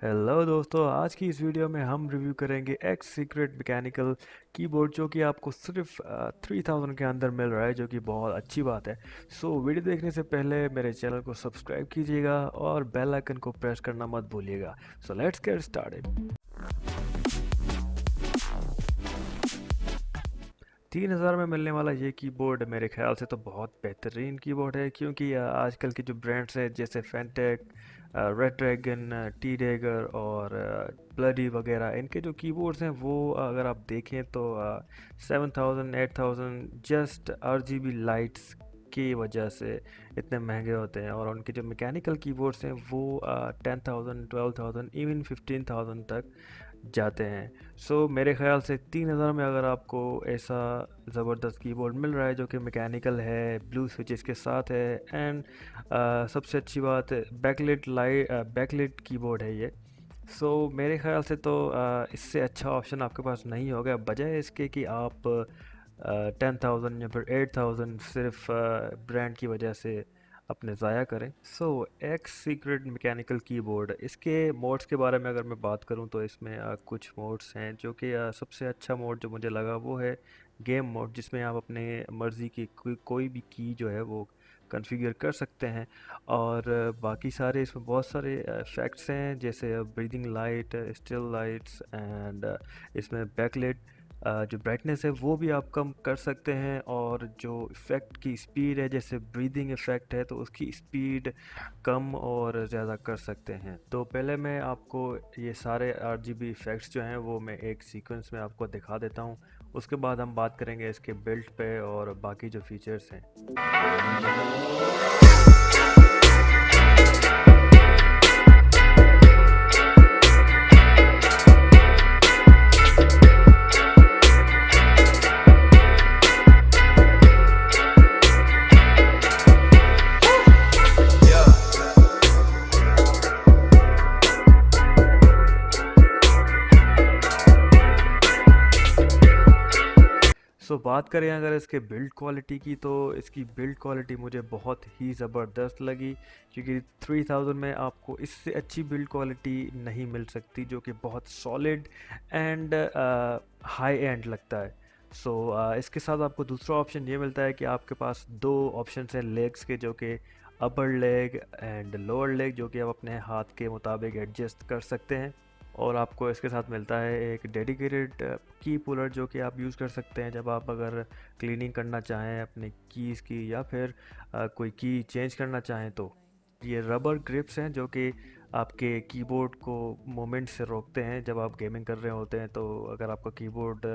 Hello दोस्तों, आज की इस वीडियो में हम रिव्यू करेंगे एक्स सीक्रेट मैकेनिकल कीबोर्ड जो कि आपको सिर्फ 3000 के अंदर मिल रहा है, जो कि बहुत अच्छी बात है। सो वीडियो देखने से पहले मेरे चैनल को सब्सक्राइब कीजिएगा और बेल आइकन को प्रेस करना मत भूलिएगा। So let's get started. 3000 में मिलने वाला ये कीबोर्ड मेरे ख्याल से तो बहुत बेहतरीन कीबोर्ड है, क्योंकि आजकल के जो ब्रांड्स हैं जैसे फैंटेक, रेड ड्रैगन, टी डैगर और ब्लडी वगैरह, इनके जो कीबोर्ड्स हैं वो अगर आप देखें तो 7000 8000 जस्ट RGB लाइट्स की वजह से इतने महंगे होते हैं, और उनके जो मैकेनिकल कीबोर्ड्स हैं वो 10,000 12,000 इवन 15,000 तक जाते हैं। सो मेरे ख्याल से 3000 में अगर आपको ऐसा ज़बरदस्त कीबोर्ड मिल रहा है जो कि मैकेनिकल है, ब्लू स्विचेस के साथ है, एंड सबसे अच्छी बात बैकलिट कीबोर्ड है ये। सो मेरे ख्याल से तो इससे अच्छा ऑप्शन आपके पास नहीं होगा, बजाय इसके कि आप 10,000 या फिर 8,000 सिर्फ ब्रांड की वजह से अपने ज़ाया करें। सो एक्स सीक्रेट मैकेनिकल कीबोर्ड, इसके मोड्स के बारे में अगर मैं बात करूं तो इसमें कुछ मोड्स हैं जो कि सबसे अच्छा मोड जो मुझे लगा वो है गेम मोड, जिसमें आप अपने मर्ज़ी की कोई भी की जो है वो कॉन्फ़िगर कर सकते हैं। और बाकी सारे इसमें बहुत सारे इफ़ेक्ट्स हैं, जैसे breathing light, still lights, and इसमें बैकलाइट, जो ब्राइटनेस है वो भी आप कम कर सकते हैं, और जो इफ़ेक्ट की स्पीड है, जैसे ब्रीदिंग इफ़ेक्ट है तो उसकी स्पीड कम और ज़्यादा कर सकते हैं। तो पहले मैं आपको ये सारे RGB इफ़ेक्ट्स जो हैं वो मैं एक सीक्वेंस में आपको दिखा देता हूँ। उसके बाद हम बात करेंगे इसके बिल्ड पे और बाकी जो फीचर्स हैं। बात करें अगर इसके बिल्ड क्वालिटी की, तो इसकी बिल्ड क्वालिटी मुझे बहुत ही ज़बरदस्त लगी, क्योंकि 3000 में आपको इससे अच्छी बिल्ड क्वालिटी नहीं मिल सकती, जो कि बहुत सॉलिड एंड हाई एंड लगता है। इसके साथ आपको दूसरा ऑप्शन ये मिलता है कि आपके पास दो ऑप्शन हैं लेग्स के, जो कि अपर लेग एंड लोअर लेग, जो कि आप अपने हाथ के मुताबिक एडजस्ट कर सकते हैं। और आपको इसके साथ मिलता है एक डेडिकेटेड की पुलर, जो कि आप यूज़ कर सकते हैं जब आप अगर क्लीनिंग करना चाहें अपने कीज़ की, या फिर कोई की चेंज करना चाहें। तो ये रबर ग्रिप्स हैं जो कि आपके कीबोर्ड को मूवमेंट से रोकते हैं जब आप गेमिंग कर रहे होते हैं। तो अगर आपका कीबोर्ड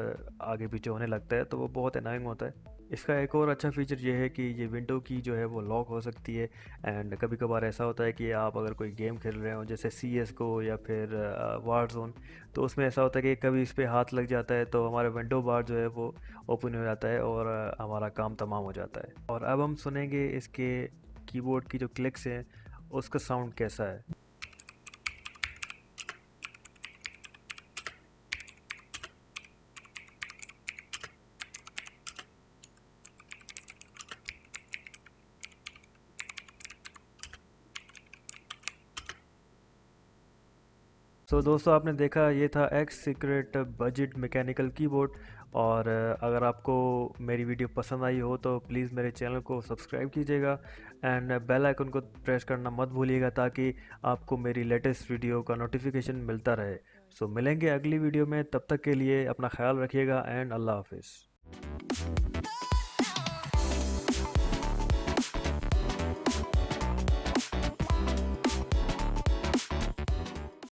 आगे पीछे होने लगता है तो वो बहुत एनोइंग होता है। इसका एक और अच्छा फीचर ये है कि ये विंडो की जो है वो लॉक हो सकती है, एंड कभी कभार ऐसा होता है कि आप अगर कोई गेम खेल रहे हो जैसे CS:GO या फिर वार जोन, तो उसमें ऐसा होता है कि कभी इस पर हाथ लग जाता है तो हमारा विंडो बार जो है वो ओपन हो जाता है और हमारा काम तमाम हो जाता है। और अब हम सुनेंगे इसके कीबोर्ड की जो क्लिक्स हैं उसका साउंड कैसा है। दोस्तों, आपने देखा ये था x secret budget mechanical keyboard. और अगर आपको मेरी वीडियो पसंद आई हो तो प्लीज़ मेरे चैनल को सब्सक्राइब कीजिएगा, एंड बेल आइकन को प्रेस करना मत भूलिएगा, ताकि आपको मेरी लेटेस्ट वीडियो का नोटिफिकेशन मिलता रहे। मिलेंगे अगली वीडियो में, तब तक के लिए अपना ख्याल रखिएगा, एंड अल्लाह हाफिज़।